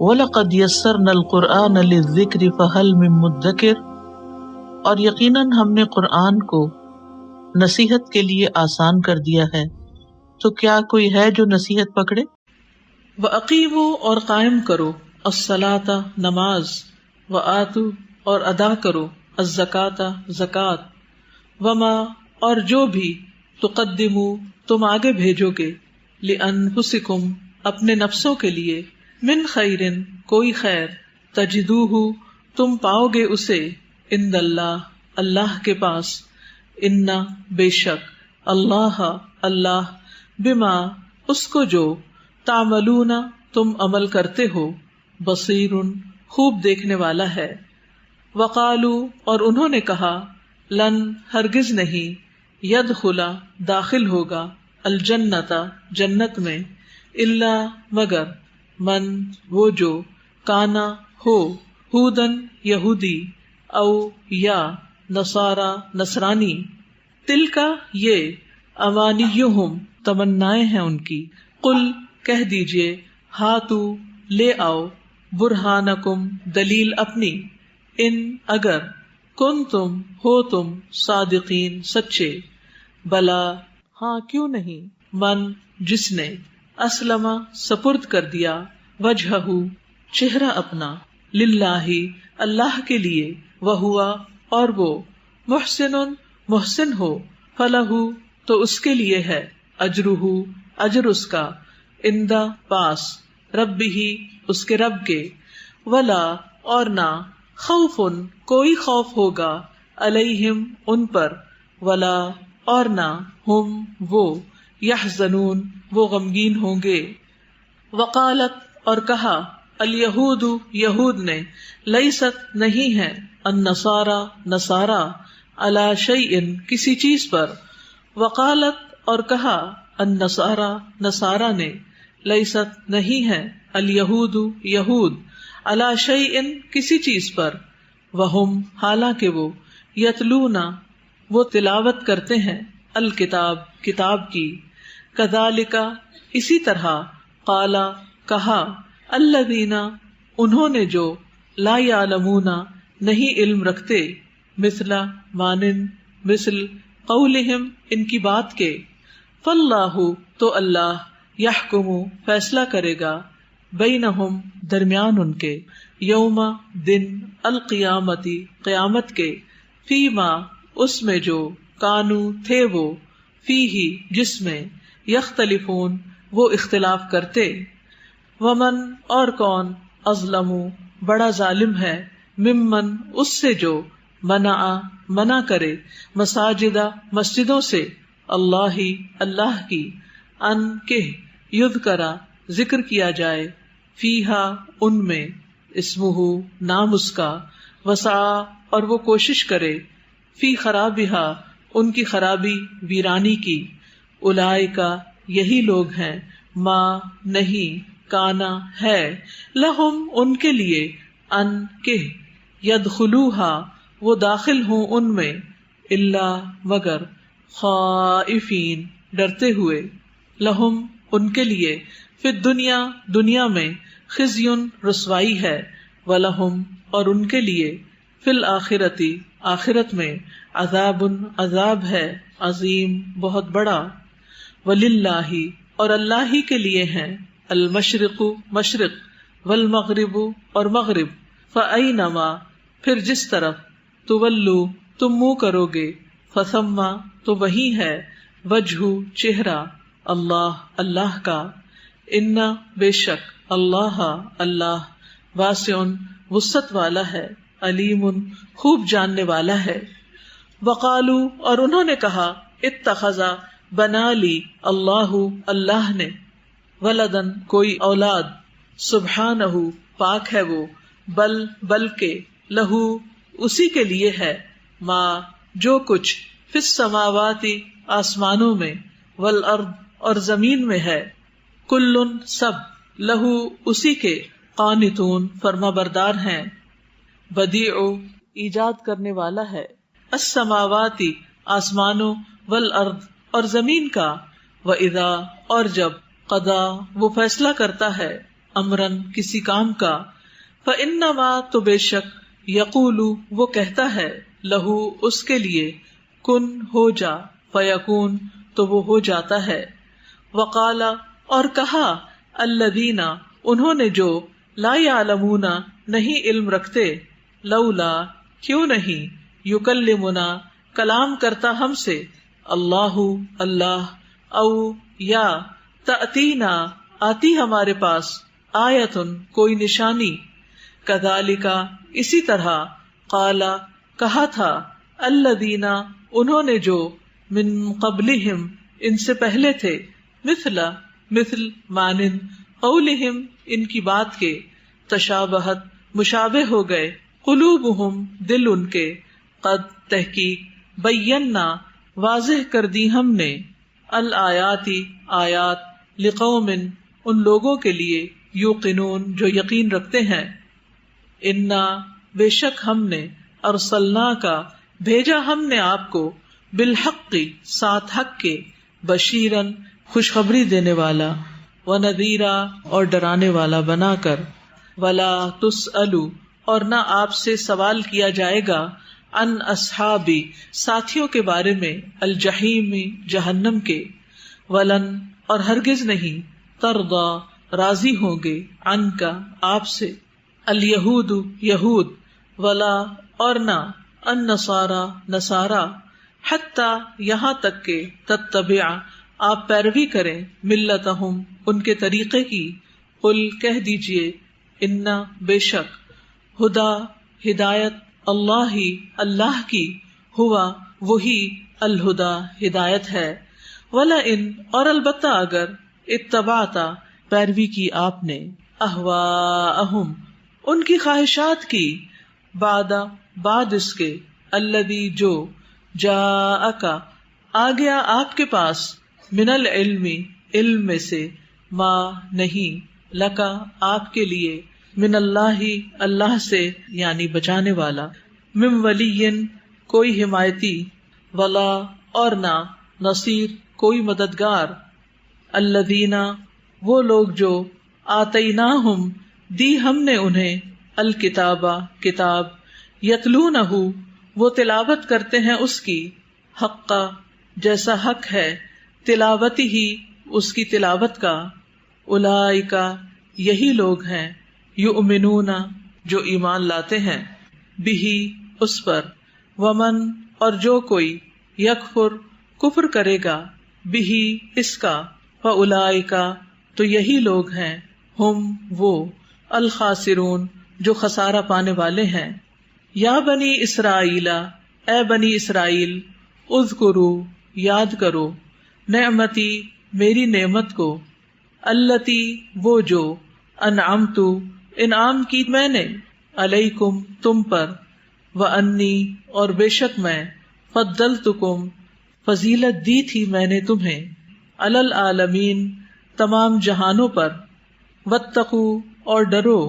وَلَقَدْ يَسَّرْنَا الْقُرْآنَ لِلذِّكْرِ فَهَلْ مِن مُدَّكِرٍ، اور یقیناً ہم نے قرآن کو نصیحت کے لیے آسان کر دیا ہے، تو کیا کوئی ہے جو نصیحت پکڑے؟ وَأَقِیمُوا، اور قائم کرو، الصَّلَاةَ نماز، وَآتُوا، اور ادا کرو، الزَّکَاةَ زکوٰۃ، وما، اور جو بھی، تقدموا، تم آگے بھیجو گے، لأنفسکم، اپنے نفسوں کے لیے، من خیرن، کوئی خیر، تجدوہ، تم پاؤ گے اسے، عند اللہ، اللہ کے پاس، ان، بے شک، اللہ، اللہ، بما، اس کو جو، تعملون، تم عمل کرتے ہو، بصیر، خوب دیکھنے والا ہے۔ وقالو، اور انہوں نے کہا، لن، ہرگز نہیں، یدخلا، داخل ہوگا، الجنت، جنت میں، الا، مگر، من، وہ جو، کانا، ہو، ہودن، یہودی، او، یا، نصارا، نصرانی، تلکا، یہ، امانیہم، تمنائیں ہیں ان کی، قل، کہہ دیجئے، ہاتو، لے آؤ، برہانکم، دلیل اپنی، ان، اگر، کن تم، ہو تم، صادقین، سچے، بلا، ہاں کیوں نہیں، من، جس نے، اسلم، سپرد کر دیا، وجہہ، چہرہ اپنا، للہ، اللہ کے لیے، وہوا، اور وہ، محسن، محسن ہو، فلہ، تو اس کے لیے ہے، اجرہ، اجر اس کا، عند، پاس، ربہ، اس کے رب کے، ولا، اور نہ، خوف، کوئی خوف ہوگا، علیہم، ان پر، ولا، اور نہ، ہم، وہ، یحزنون، وہ غمگین ہوں گے۔ وقالت، اور کہا، الیہود، یہود نے، لیست، نہیں ہے، النصارى، نصارا، علی شیء، کسی چیز پر، وقالت، اور کہا، النصارى، نصارا نے، لیست، نہیں ہے، الیہود، یہود، علی شیء، کسی چیز پر، وہم، حالانکہ وہ، یتلون، وہ تلاوت کرتے ہیں، الکتاب، کتاب کی، کذالک، اسی طرح، قال، کہا، الذین، انہوں نے جو، لا یعلمون، نہیں علم رکھتے، مثل، مانند، مثل، قولہم، ان کی بات کے، فاللہ، تو اللہ، یحکم، فیصلہ کرے گا، بینہم، درمیان ان کے، یوم، دن، القیامتی، قیامت کے، فیما، اس میں جو، کانو، تھے وہ، فیہ، جس میں، یختلفون، وہ اختلاف کرتے، ومن، اور کون، اظلم، بڑا ظالم ہے، ممن، اس سے جو، منع کرے، مساجدہ، مسجدوں سے، اللہ، اللہ کی، ان، کہ، یذکرا، ذکر کیا جائے، فیہا، ان میں، اسمہ، نام اس کا، وسعی، اور وہ کوشش کرے، فی خرابہا، ان کی خرابی، ویرانی کی، اولئکا، یہی لوگ ہیں، ما، نہیں، کانا، ہے، لہم، ان کے لیے، ان، کہ، یدخلوہا، وہ داخل ہوں ان میں، الا، مگر، خائفین، ڈرتے ہوئے، لہم، ان کے لیے، فی الدنیا، دنیا میں، خزی، رسوائی ہے، ولہم، اور ان کے لیے، فی الآخرتی، آخرت میں، عذاب، عذاب ہے، عظیم، بہت بڑا، وللہ، اور اللہ ہی کے لیے ہیں، المشرق، مشرق، والمغرب، اور مغرب، فأینما، پھر جس طرف، تولو، تم منہ کرو گے، فثم، تو وہی ہے، وجہ، چہرہ، اللہ، اللہ کا، ان، بے شک، اللہ، اللہ، واسع، وسعت والا ہے، علیم، خوب جاننے والا ہے۔ وقالو، اور انہوں نے کہا، اتخذ، بنا لی، اللہ، اللہ نے، ولدن، کوئی اولاد، سبحانہ، پاک ہے وہ، بلکہ، لہو، اسی کے لیے ہے، ما، جو کچھ، فی السماوات، آسمانوں میں، والارض، اور زمین میں ہے، کل، سب، لہو، اسی کے، قانتون، فرما بردار ہیں، بدیع، ایجاد کرنے والا ہے، السماوات، آسمانوں، والارض، اور زمین کا، وَإِذَا، اور جب، قضا، وہ فیصلہ کرتا ہے، امرن کسی کام کا، فإنما تو بے شک، یقول وہ کہتا ہے، لہو اس کے لیے، کن ہو جا، فیکون تو وہ ہو جاتا ہے۔ وقال اور کہا، الذین انہوں نے جو، لا یعلمون نہیں علم رکھتے، لولا کیوں نہیں، یکلمنا کلام کرتا ہم سے، اللہ اللہ، او یا تأتینا آتی ہمارے پاس، آیتن کوئی نشانی، کذالک اسی طرح، قالا کہا تھا، الذین انہوں نے جو، من قبلہم ان سے پہلے تھے، مثل مانند، قولہم ان کی بات کے، تشابہت مشابہ ہو گئے، قلوبہم دل ان کے، قد تحقیق، بینا واضح کر دی ہم نے، الآیاتی آیات، لقوم ان لوگوں کے لیے، یوقنون جو یقین رکھتے ہیں، انا بے شک ہم نے، ارسلنا کا بھیجا ہم نے آپ کو، بالحق ساتھ حق کے، بشیرن خوشخبری دینے والا، ونذیرا اور ڈرانے والا بنا کر، ولا تسألوا اور نہ آپ سے سوال کیا جائے گا، ان اصحابی ساتھیوں کے بارے میں، الجحیم جہنم کے، ولن اور ہرگز نہیں، ترضا راضی ہوں گے، عن کا آپ سے، الیہود یہود، ولا اور نہ، النصارى نصارا، حتی یہاں تک کہ، تتبع آپ پیروی کریں، ملتہم ان کے طریقے کی، قل کہہ دیجئے، ان بے شک، ہدا ہدایت، اللہ ہی اللہ کی، ہوا وہی، الہدا ہدایت ہے، ولا ان اور البتہ اگر، اتبعتا پیروی کی آپ نے، اہواءہم ان کی خواہشات کی، بعد اس کے، الذی جو، جاءک آ گیا آپ کے پاس، من العلم علم میں سے، ما نہیں، لکا آپ کے لیے، من اللہ اللہ سے یعنی بچانے والا، من ولی کوئی حمایتی، ولا اور نہ، نصیر کوئی مددگار، الذین وہ لوگ جو، آتیناہم دی ہم نے انہیں، الکتابہ کتاب، یتلونہ وہ تلاوت کرتے ہیں اس کی، حقا جیسا حق ہے، تلاوتی ہی اس کی تلاوت کا، اولئک یہی لوگ ہیں، یؤمنون جو ایمان لاتے ہیں، بہ اس پر، ومن اور جو کوئی، یکفر کفر کرے گا، بہ اس کا، فاولئک تو یہی لوگ ہیں، ہم وہ، الخاسرون جو خسارہ پانے والے ہیں۔ یا بنی اسرائیل اے بنی اسرائیل، اذکروا یاد کرو، نعمتی میری نعمت کو، التی وہ جو، انعمت انعام کی میں نے، علیکم تم پر، وانی اور بے شک میں، فضلتکم فضیلت دی تھی میں نے تمہیں، علی العالمین تمام جہانوں پر، واتقوا اور ڈرو،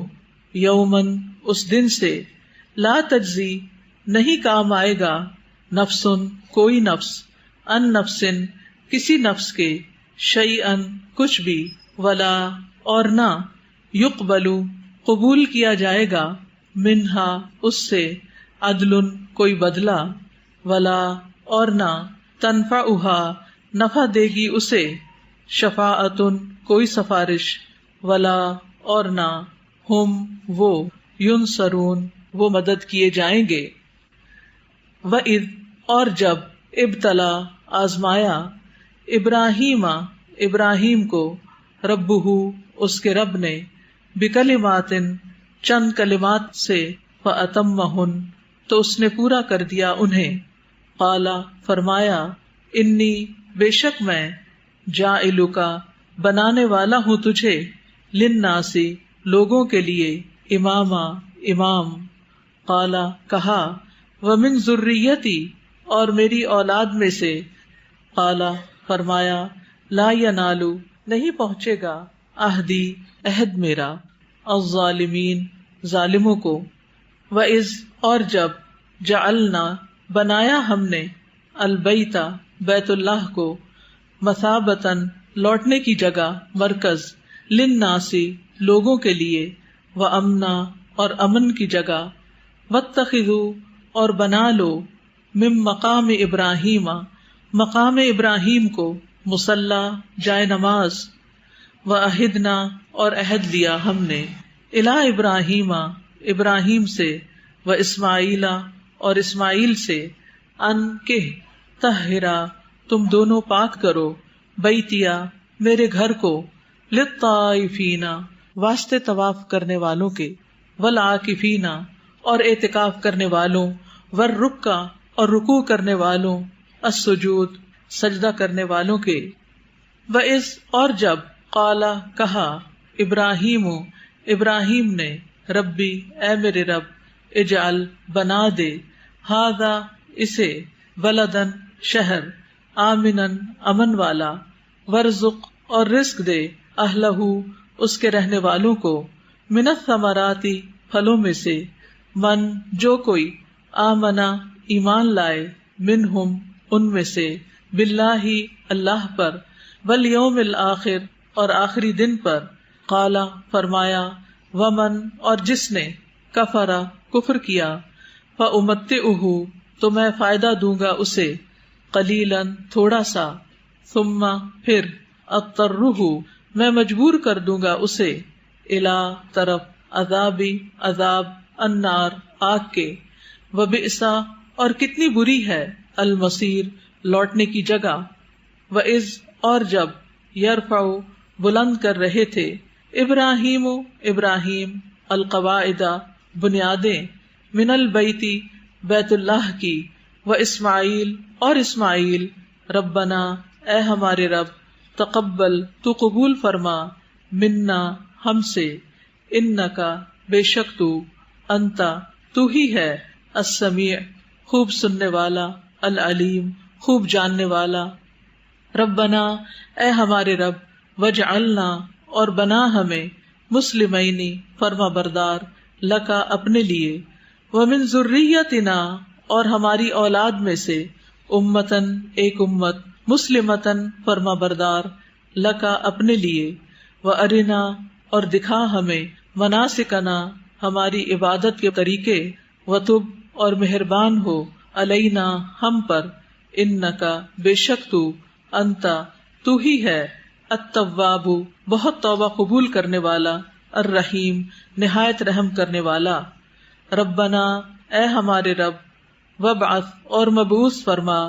یومن اس دن سے، لا تجزی نہیں کام آئے گا، نفسن کوئی نفس، ان نفسن کسی نفس کے، شیئن کچھ بھی، ولا اور نہ، یقبل قبول کیا جائے گا، منہا اس سے، عدل کوئی بدلہ، ولا اور نہ، تنفعہا نفع دے گی اسے، شفاعت کوئی سفارش، ولا اور نہ، ہم وہ، ینصرون وہ مدد کیے جائیں گے۔ وَإِذْ اور جب، ابتلا آزمایا، ابراہیم کو، ربہ اس کے رب نے، بکلمات چند کلمات سے، فأتمہن تو اس نے پورا کر دیا انہیں، قال فرمایا، انی بے شک میں، جاعلک بنانے والا ہوں تجھے، للناس لوگوں کے لیے، امام، قال کہا، ومن ذریتی اور میری اولاد میں سے، قال فرمایا، لا ینال نہیں پہنچے گا، عہدی عہد میرا، الظالمین ظالموں کو، وَإِذْ اور جب، جعلنا بنایا ہم نے، البیت بیت اللہ کو، مثابتاً لوٹنے کی جگہ، مرکز، للناسی لوگوں کے لیے، وامنا اور امن کی جگہ، واتخذوا اور بنا لو، من مقام ابراہیم مقام ابراہیم کو، مصلی جائے نماز، وعہدنا اور عہد لیا ہم نے، الی ابراہیم ابراہیم سے، واسماعیل اور اسماعیل سے، ان کہ طہرا تم دونوں پاک کرو، بیتیا میرے گھر کو، للطائفین واسطے طواف کرنے والوں کے، والعاکفین اور اعتکاف کرنے والوں، والرکع اور رکوع کرنے والوں، السجود سجدہ کرنے والوں کے، وَإِذْ اور جب قالا کہا، ابراہیم ابراہیم نے، ربی اے میرے رب، اجعل بنا دے، ھذا اسے، بلدن شہر، آمنن امن والا، ورزق اور رزق دے، اہلہ اس کے رہنے والوں کو، من الثمرات پھلوں میں سے، من جو کوئی، آمنا ایمان لائے، منہم ان میں سے، باللہ اللہ پر، والیوم الآخر اور آخری دن پر، قالا فرمایا، ومن اور جس نے، کفرا کفر کیا، فامتعہ تو میں فائدہ دوں گا اسے، قلیلا تھوڑا سا، ثم پھر، اضطرہ میں مجبور کر دوں گا اسے، الی طرف، عذابی عذاب، النار آگ کے، وبئس اور کتنی بری ہے، المصیر لوٹنے کی جگہ، وَإِذْ اور جب، یرفع بلند کر رہے تھے، ابراہیم ابراہیم، القواعد بنیادیں، من البیت بیت اللہ کی، واسماعیل اور اسماعیل، ربنا اے ہمارے رب، تقبل تو قبول فرما، منا ہم سے، انکا بے شک تو، انتا تو ہی ہے، السمیع خوب سننے والا، العلیم خوب جاننے والا، ربنا اے ہمارے رب، وجعلنا اور بنا ہمیں، مسلمینی فرما بردار، لکا اپنے لیے، ومن ذریتنا اور ہماری اولاد میں سے، امتن ایک امت، مسلمتن فرما بردار، لکا اپنے لیے، وارنا اور دکھا ہمیں، مناسکنا ہماری عبادت کے طریقے، وتب اور مہربان ہو، علینا ہم پر، انکا بے شک تو، انتا تو ہی ہے، التواب بہت توبہ قبول کرنے والا، الرحیم نہایت رحم کرنے والا، ربنا اے ہمارے رب، وابعث اور مبعوث فرما،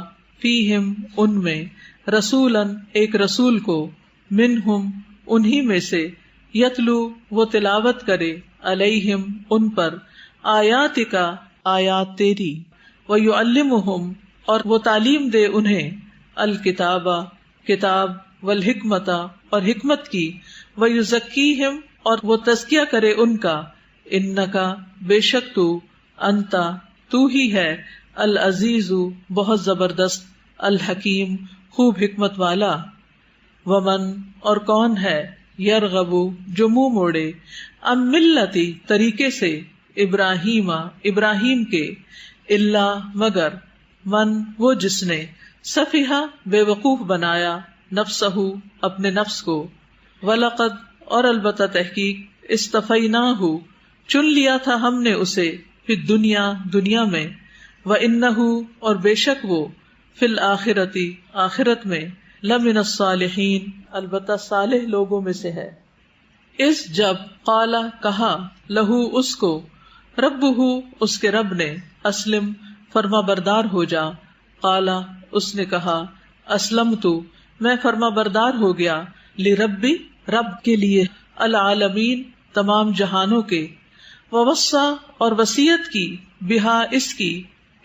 فیہم ان میں، رسولاً ایک رسول کو، منہم انہی میں سے، یتلو وہ تلاوت کرے، علیہم ان پر، آیاتک آیات تیری، ویعلمہم اور وہ تعلیم دے انہیں، الکتاب کتاب، والحکمت اور حکمت کی، ویزکیہم اور وہ تزکیہ کرے ان کا، انکا بے شک تو، انتا تو ہی ہے، العزیز بہت زبردست، الحکیم خوب حکمت والا، ومن اور کون ہے، یرغب جو منہ موڑے، ام ملتی طریقے سے، ابراہیم ابراہیم کے، اللہ مگر، من وہ جس نے، سفیہا بے وقوف بنایا، نفسہ اپنے نفس کو، ولقد اور البتہ تحقیق، اصطفیناہ چن لیا تھا ہم نے اسے، فی الدنیا دنیا میں، وانہ اور بے شک وہ، فی الآخرۃ آخرت میں، لمن الصالحین البتہ صالح لوگوں میں سے ہے، اس جب قالا کہا، لہو اس کو، ربہ اس کے رب نے، اسلم فرما بردار ہو جا، قالا اس نے کہا، اسلمت میں فرما بردار ہو گیا، لربی رب کے لیے، العالمین تمام جہانوں کے، ووصا اور وصیت کی، بہا اس کی،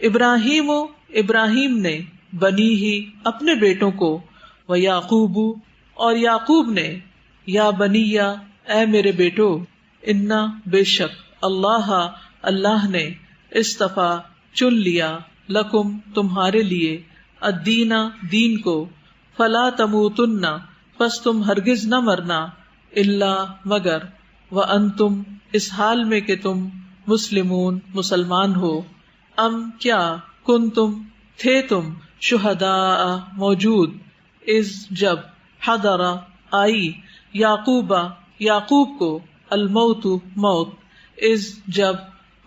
ابراہیم ابراہیم نے، بنی ہی اپنے بیٹوں کو، ویعقوب اور یعقوب نے، یا بنیا اے میرے بیٹو، انا بے شک، اللہ اللہ نے، اصطفیٰ چن لیا، لکم تمہارے لیے، الدین دین کو، فلا تموتن پس تم ہرگز نہ مرنا، الا مگر، وانتم اس حال میں کہ تم، مسلمون مسلمان ہو، ام کیا، کنتم تھے تم، شہداء موجود، اذ جب، حضر آئی، یعقوب یعقوب کو الموت موت، اذ جب،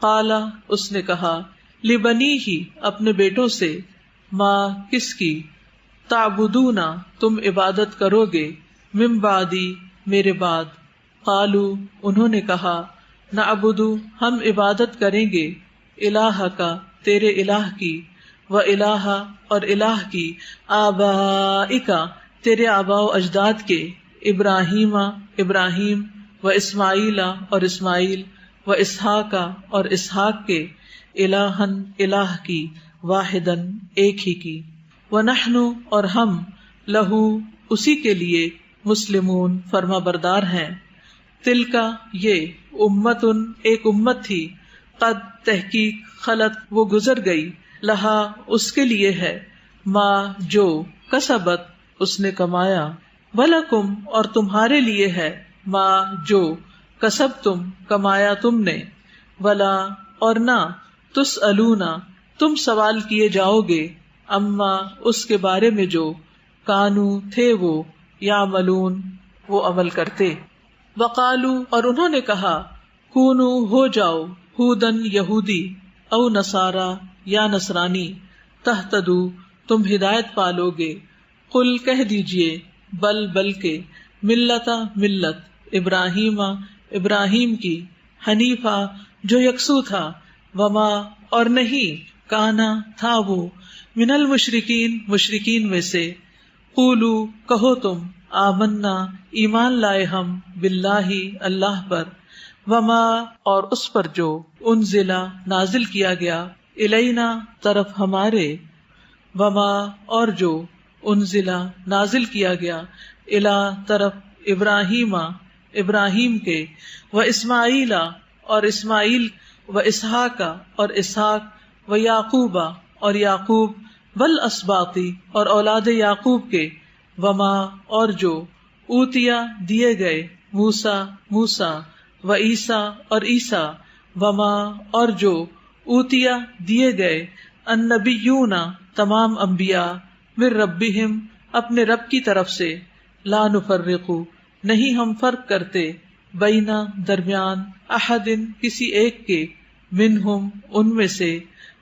قالا اس نے کہا، لبنیہ اپنے بیٹوں سے، ما کس کی، تعبدون تم عبادت کرو گے، من بعدی میرے بعد، قالو انہوں نے کہا، نعبد ہم عبادت کریں گے، الہ کا تیرے الہ کی، و الہ اور الہ کی، آبائک تیرے آباء و اجداد کے، ابراہیم ابراہیم، و اسماعیل اور اسماعیل، و اسحاق اور اسحاق کے، الہن الہ کی، واحدن ایک ہی کی، ونحن اور ہم، لہو اسی کے لیے، مسلمون فرما بردار ہیں، تلکا یہ، امتن ایک امت تھی، قد تحقیق، خلط وہ گزر گئی، لہا اس کے لیے ہے، ما جو، کسبت اس نے کمایا، ولکم اور تمہارے لیے ہے، ما جو، کسبتم کمایا تم نے، ولا اور نہ، تسألون تم سوال کیے جاؤ گے، اما اس کے بارے میں جو، کانو تھے وہ، یعملون وہ عمل کرتے، وقالو اور انہوں نے کہا، کونو ہو جاؤ، ہودن یہودی، او نصارا یا نصرانی، تہتدو تم ہدایت پالو گے، قل کہہ دیجئے، بلکہ، ملتا ملت، ابراہیم ابراہیم کی، حنیفا جو یکسو تھا، وما اور نہیں، کانا تھا وہ، من المشرکین مشرکین میں سے، قولو کہو تم، آمنا ایمان لائے ہم، باللہ اللہ پر، وما اور اس پر جو، انزلا نازل کیا گیا، الینا طرف ہمارے، وما اور جو، انزلا نازل کیا گیا، الا طرف ابراہیم ابراہیم کے، و اسماعیل اور اسماعیل، و اسحاق اور اسحاق، و یعقوب اور یعقوب، والاسباطی اور اولاد یعقوب کے، وما اور جو، اوتیا دیے گئے، موسیٰ موسیٰ، و عیسیٰ اور عیسیٰ، وما اور جو، اوتیا دیے گئے، النبیون تمام انبیاء، من ربہم اپنے رب کی طرف سے، لا نفرق نہیں ہم فرق کرتے، بینا درمیان، احد کسی ایک کے، منہم ان میں سے،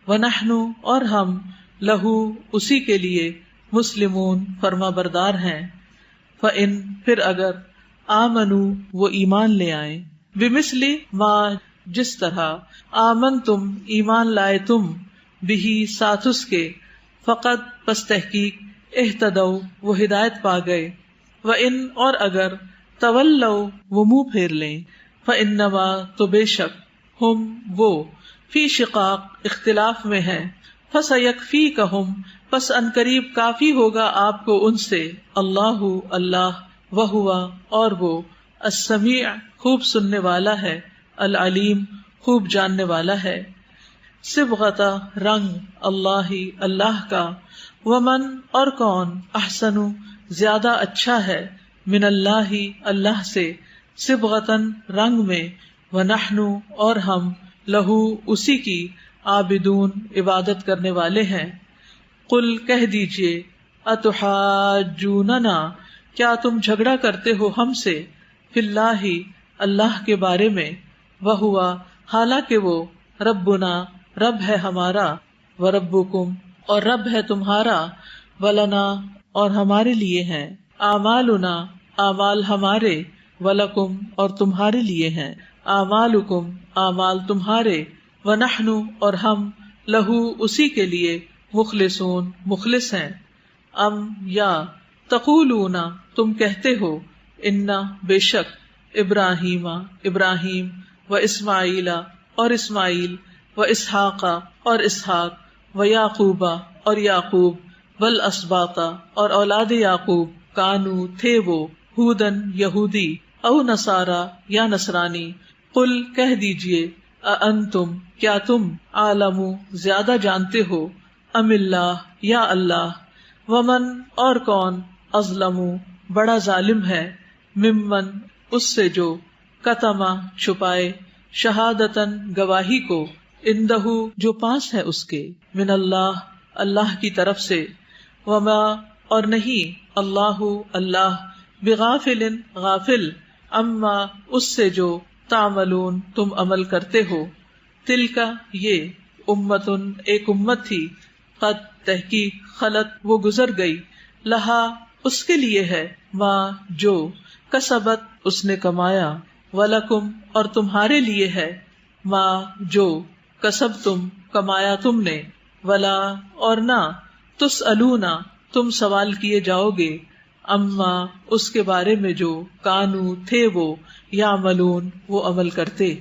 ونحن اور ہم، لہو اسی کے لیے، مسلمون فرما بردار ہیں، فإن پھر اگر، آمنو وہ ایمان لے آئیں، بمثل ما جس طرح، آمن تم ایمان لائے تم، بہی ساتھ اس کے، فقط پس تحقیق، اہتدوا وہ ہدایت پا گئے، وإن اور اگر، تولوا وہ منہ پھیر لیں، فإنما تو بے شک، ہم وہ، فی شقاق اختلاف میں ہیں، فسیکفیکہم پس ان قریب کافی ہوگا آپ کو ان سے، اللہ اللہ، وہوا اور وہ، السمیع خوب سننے والا ہے، العلیم خوب جاننے والا ہے، صبغۃ رنگ، اللہ اللہ کا، ومن اور کون، احسن زیادہ اچھا ہے، من اللہ اللہ سے، صبغۃ رنگ میں، ونحن اور ہم، لہو اسی کی، عابدون عبادت کرنے والے ہیں، قل کہہ دیجئے، اتحاجوننا کیا تم جھگڑا کرتے ہو ہم سے، فی اللہ اللہ کے بارے میں، وہوا حالانکہ وہ، ربنا رب ہے ہمارا، وربکم اور رب ہے تمہارا، ولنا اور ہمارے لیے ہیں، اعمالنا اعمال ہمارے، ولکم اور تمہارے لیے ہیں، اعمالکم اعمال تمہارے، ونحن اور ہم، لہو اسی کے لیے، مخلصون مخلص ہیں، ام یا، تقولون تم کہتے ہو، انا بے شک، ابراہیم ابراہیم، و اسماعیل اور اسماعیل، و اسحاق اور اسحاق، و یعقوب اور یعقوب، والاسباط اور اولاد یعقوب، کانو تھے وہ، ہودن یہودی، او نصارا یا نصرانی، قل کہہ دیجئے، اانتم کیا تم، عالم زیادہ جانتے ہو، ام اللہ یا اللہ، ومن اور کون، اظلم بڑا ظالم ہے، ممن اس سے جو، کتما چھپائے، شہادتن گواہی کو، اندہ جو پاس ہے اس کے، من اللہ اللہ کی طرف سے، وما اور نہیں، اللہ اللہ، بغافل غافل، اما اس سے جو تعملون تم عمل کرتے ہو، تلکا یہ امتن ایک امت تھی، قد تحقیق خلط وہ گزر گئی، لہا اس کے لیے ہے، ما جو کسبت اس نے کمایا، ولکم اور تمہارے لیے ہے، ما جو کسب تم کمایا تم نے، ولا اور نہ، تسألون تم سوال کیے جاؤ گے، اما اس کے بارے میں جو کانو تھے وہ یعملون وہ عمل کرتے۔